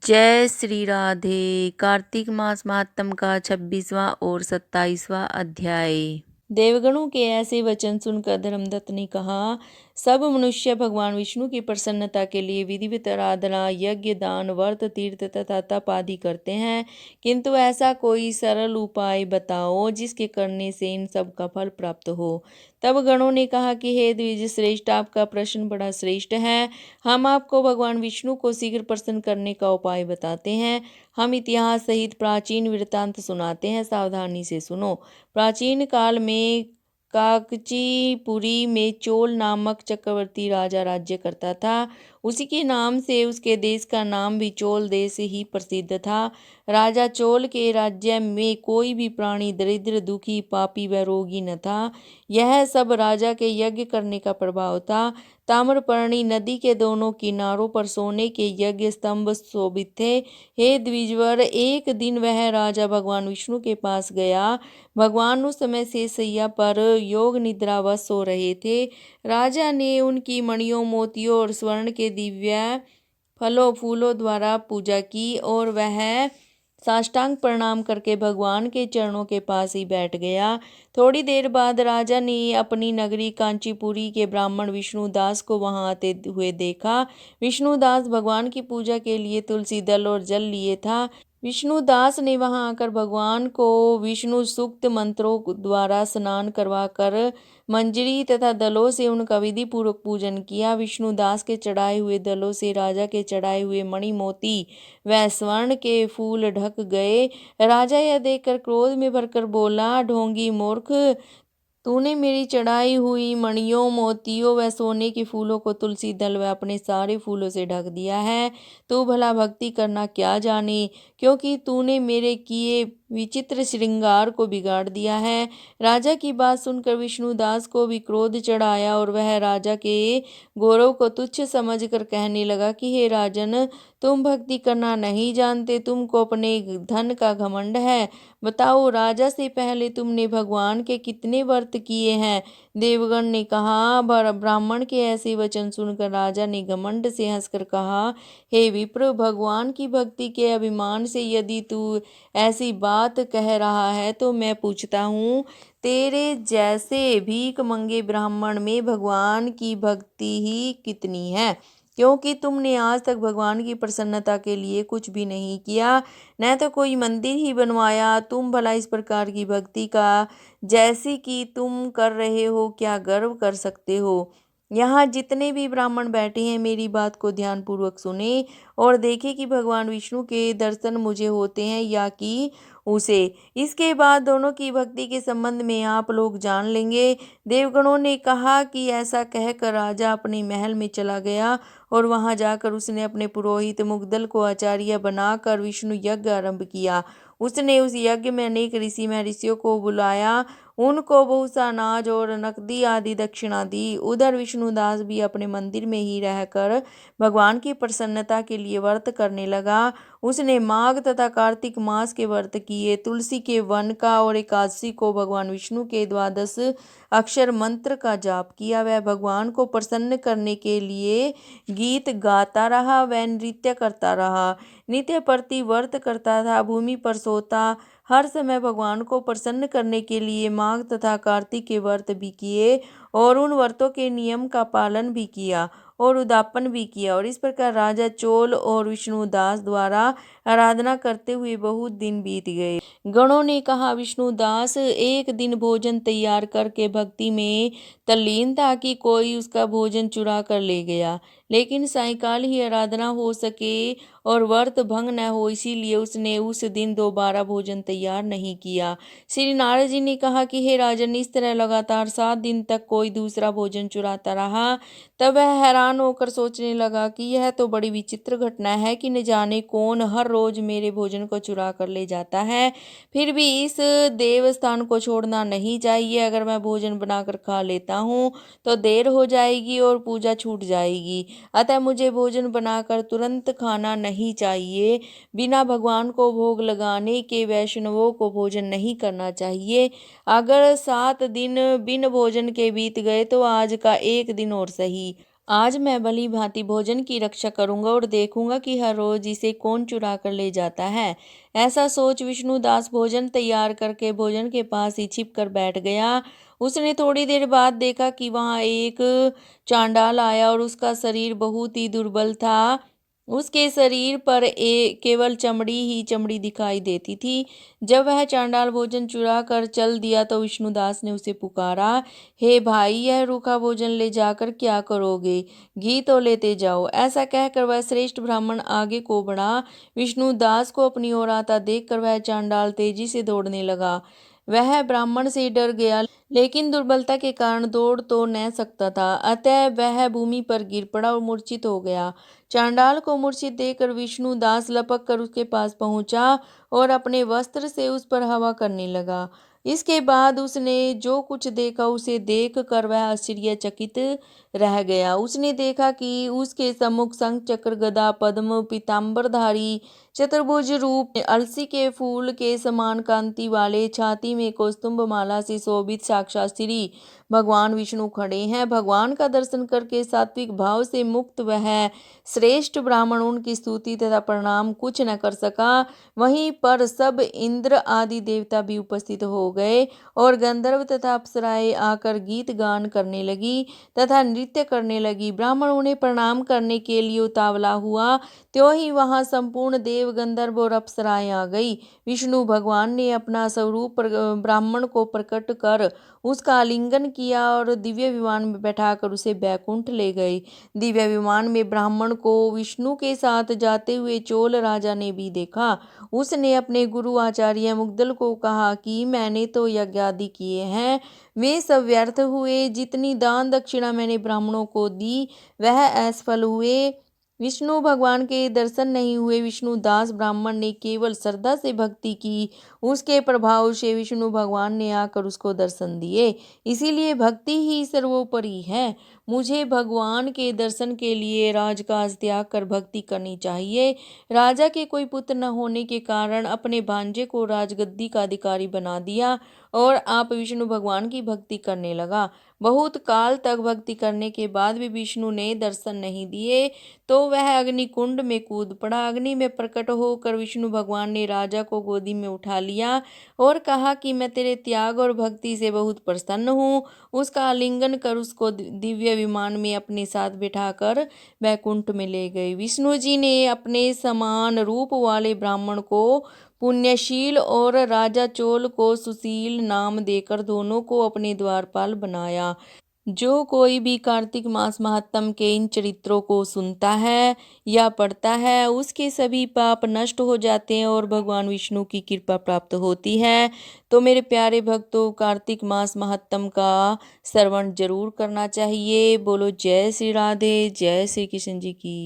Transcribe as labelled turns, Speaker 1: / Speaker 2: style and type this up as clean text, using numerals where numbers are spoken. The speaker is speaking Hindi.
Speaker 1: जय श्री राधे। कार्तिक मास महात्म का 26वां और 27वां अध्याय। देवगणों के ऐसे वचन सुनकर धर्मदत्त ने कहा, सब मनुष्य भगवान विष्णु की प्रसन्नता के लिए विधिवत आराधना, यज्ञ, दान, व्रत, तीर्थ तथा तप आदि करते हैं, किंतु ऐसा कोई सरल उपाय बताओ जिसके करने से इन सब का फल प्राप्त हो। तब गणों ने कहा कि हे द्विज श्रेष्ठ, आपका प्रश्न बड़ा श्रेष्ठ है। हम आपको भगवान विष्णु को शीघ्र प्रसन्न करने का उपाय बताते हैं। हम इतिहास सहित प्राचीन वृत्तांत सुनाते हैं, सावधानी से सुनो। प्राचीन काल में काकचीपुरी में चोल नामक चक्रवर्ती राजा राज्य करता था। उसी के नाम से उसके देश का नाम भी चोल देश ही प्रसिद्ध था। राजा चोल के राज्य में कोई भी प्राणी दरिद्र, दुखी, पापी व रोगी न था। यह सब राजा के यज्ञ करने का प्रभाव था। ताम्रपर्णी नदी के दोनों किनारों पर सोने के यज्ञ स्तंभ शोभित थे। हे द्विजवर, एक दिन वह राजा भगवान विष्णु के पास गया। भगवान उस समय शेषशैया पर योग निद्रावश सो रहे थे। राजा ने उनकी मणियों, मोतियों और स्वर्ण के दिव्य फलों फूलों द्वारा पूजा की और वह साष्टांग प्रणाम करके भगवान के चरणों के पास ही बैठ गया। थोड़ी देर बाद राजा ने अपनी नगरी कांचीपुरी के ब्राह्मण विष्णुदास को वहां आते हुए देखा। विष्णुदास भगवान की पूजा के लिए तुलसी दल और जल लिए था। विष्णुदास ने वहां आकर भगवान को विष्णु सूक्त मंत्रों द्वारा स्नान करवाकर मंजरी तथा दलों से उनका विधि पूर्वक पूजन किया। विष्णुदास के चढ़ाए हुए दलों से राजा के चढ़ाए हुए मणि, मोती व स्वर्ण के फूल ढक गए। राजा यह देखकर क्रोध में भरकर बोला, ढोंगी मूर्ख, तूने मेरी चढ़ाई हुई मणियों, मोतियों व सोने के फूलों को तुलसी दल व अपने सारे फूलों से ढक दिया है। तू भला भक्ति करना क्या जाने, क्योंकि तूने मेरे किए विचित्र श्रृंगार को बिगाड़ दिया है। राजा की बात सुनकर विष्णुदास को भी क्रोध चढ़ाया और वह राजा के गौरव को तुच्छ समझकर कहने लगा कि हे राजन, तुम भक्ति करना नहीं जानते, तुमको अपने धन का घमंड है। बताओ, राजा से पहले तुमने भगवान के कितने व्रत किए हैं? देवगण ने कहा। ब्राह्मण के ऐसे वचन सुनकर राजा ने घमंड से हंसकर कहा, हे विप्र, भगवान की भक्ति के अभिमान से यदि तू ऐसी बात कह रहा है तो मैं पूछता हूँ, तेरे जैसे भीख मंगे ब्राह्मण में भगवान की भक्ति ही कितनी है? क्योंकि तुमने आज तक भगवान की प्रसन्नता के लिए कुछ भी नहीं किया, न तो कोई मंदिर ही बनवाया। तुम भला इस प्रकार की भक्ति का जैसी कि तुम कर रहे हो क्या गर्व कर सकते हो? यहाँ जितने भी ब्राह्मण बैठे हैं, मेरी बात को ध्यान पूर्वक सुने और देखें कि भगवान विष्णु के दर्शन मुझे होते हैं या कि उसे। इसके बाद दोनों की भक्ति के संबंध में आप लोग जान लेंगे। देवगणों ने कहा कि ऐसा कहकर राजा अपने महल में चला गया और वहां जाकर उसने अपने पुरोहित मुग्दल को आचार्य बनाकर विष्णु यज्ञ आरंभ किया। उसने उस यज्ञ में अनेक ऋषि महर्षियों को बुलाया, उनको बहुत सा अनाज और नकदी आदि दक्षिणा दी। उधर विष्णुदास भी अपने मंदिर में ही रहकर भगवान की प्रसन्नता के लिए व्रत करने लगा। उसने माघ तथा कार्तिक मास के व्रत किए, तुलसी के वन का और एकादशी को भगवान विष्णु के 12 अक्षर मंत्र का जाप किया। वह भगवान को प्रसन्न करने के लिए गीत गाता रहा व नृत्य करता रहा। नित्य प्रति व्रत करता था, भूमि पर सोता, हर समय भगवान को प्रसन्न करने के लिए माघ तथा कार्तिक के व्रत भी किए और उन व्रतों के नियम का पालन भी किया और उद्यापन भी किया। और इस प्रकार राजा चोल और विष्णुदास द्वारा आराधना करते हुए बहुत दिन बीत गए। गणों ने कहा, विष्णुदास एक दिन भोजन तैयार करके भक्ति में तल्लीन था कि कोई उसका भोजन चुरा कर ले गया, लेकिन सायंकाल ही आराधना हो सके और व्रत भंग न हो, इसीलिए उसने उस दिन दोबारा भोजन तैयार नहीं किया। श्री नारद जी ने कहा कि हे राजन, इस तरह लगातार 7 दिन तक कोई दूसरा भोजन चुराता रहा। तब वह हैरान होकर सोचने लगा कि यह तो बड़ी विचित्र घटना है कि न जाने कौन हर रोज मेरे भोजन को चुरा कर ले जाता है। फिर भी इस देवस्थान को छोड़ना नहीं चाहिए। अगर मैं भोजन बनाकर खा लेता हूँ तो देर हो जाएगी और पूजा छूट जाएगी, अतः मुझे भोजन बनाकर तुरंत खाना नहीं चाहिए। बिना भगवान को भोग लगाने के वैष्णवों को भोजन नहीं करना चाहिए। अगर 7 दिन बिन भोजन के बीत गए तो आज का एक दिन और सही। आज मैं भली भांति भोजन की रक्षा करूंगा और देखूंगा कि हर रोज इसे कौन चुरा कर ले जाता है। ऐसा सोच विष्णुदास भोजन तैयार करके भोजन के पास ही छिप कर बैठ गया। उसने थोड़ी देर बाद देखा कि वहां एक चांडाल आया और उसका शरीर बहुत ही दुर्बल था। उसके शरीर पर केवल चमड़ी ही चमड़ी दिखाई देती थी। जब वह चांडाल भोजन चुरा कर चल दिया तो विष्णुदास ने उसे पुकारा, हे भाई, यह रूखा भोजन ले जाकर क्या करोगे? घी तो लेते जाओ। ऐसा कहकर वह श्रेष्ठ ब्राह्मण आगे को बढ़ा। विष्णुदास को अपनी ओर आता देखकर वह चांडाल तेजी से दौड़ने लगा। वह ब्राह्मण से डर गया, लेकिन दुर्बलता के कारण दौड़ तो न सकता था, अतः वह भूमि पर गिर पड़ा और मूर्छित हो गया। चांडाल को मूर्छित देखकर विष्णुदास लपक कर उसके पास पहुंचा और अपने वस्त्र से उस पर हवा करने लगा। इसके बाद उसने जो कुछ देखा उसे देख कर वह आश्चर्यचकित रह गया। उसने देखा कि उसके सम्मुख शंख चक्र गदा पद्म पीताम्बरधारी चतुर्भुज रूप अलसी के फूल के समान कांति वाले छाती में कौस्तुभ माला से शोभित साक्षात श्री भगवान विष्णु खड़े हैं। भगवान का दर्शन करके सात्विक भाव से मुक्त वह श्रेष्ठ ब्राह्मण उनकी स्तुति तथा प्रणाम कुछ न कर सका। वहीं पर सब इंद्र आदि देवता भी उपस्थित हो गए और गंधर्व तथा अप्सराएं आकर गीत गान करने लगी तथा नृत्य करने लगी। ब्राह्मण उन्हें प्रणाम करने के लिए उतावला हुआ, त्यों ही वहां संपूर्ण देव गंधर्व और अप्सराएं आ गई। विष्णु भगवान ने अपना स्वरूप ब्राह्मण को प्रकट कर उसका आलिंगन किया और दिव्य विमान में बैठाकर उसे बैकुंठ ले गए। दिव्य विमान में ब्राह्मण को विष्णु के साथ जाते हुए चोल राजा ने भी देखा। उसने अपने गुरु आचार्य मुग्दल को कहा कि मैंने तो यज्ञ आदि किए हैं, वे सब व्यर्थ हुए। जितनी दान दक्षिणा मैंने ब्राह्मणों को दी वह असफल हुए। विष्णु भगवान के दर्शन नहीं हुए। विष्णुदास ब्राह्मण ने केवल श्रद्धा से भक्ति की, उसके प्रभाव से विष्णु भगवान ने आकर उसको दर्शन दिए। इसीलिए भक्ति ही सर्वोपरि है। मुझे भगवान के दर्शन के लिए राजकाज त्याग कर भक्ति करनी चाहिए। राजा के कोई पुत्र न होने के कारण अपने भांजे को राजगद्दी का अधिकारी बना दिया और आप विष्णु भगवान की भक्ति करने लगा। बहुत काल तक भक्ति करने के बाद भी विष्णु ने दर्शन नहीं दिए तो वह अग्निकुंड में कूद पड़ा। अग्नि में प्रकट होकर विष्णु भगवान ने राजा को गोदी में उठा लिया और कहा कि मैं तेरे त्याग और भक्ति से बहुत प्रसन्न हूँ। उसका आलिंगन कर उसको दिव्य विमान में अपने साथ बिठाकर बैकुंठ में ले गए। विष्णु जी ने अपने समान रूप वाले ब्राह्मण को पुण्यशील और राजा चोल को सुशील नाम देकर दोनों को अपने द्वारपाल बनाया। जो कोई भी कार्तिक मास महात्म के इन चरित्रों को सुनता है या पढ़ता है उसके सभी पाप नष्ट हो जाते हैं और भगवान विष्णु की कृपा प्राप्त होती है। तो मेरे प्यारे भक्तों, कार्तिक मास महात्म का श्रवण जरूर करना चाहिए। बोलो जय श्री राधे, जय श्री कृष्ण जी की।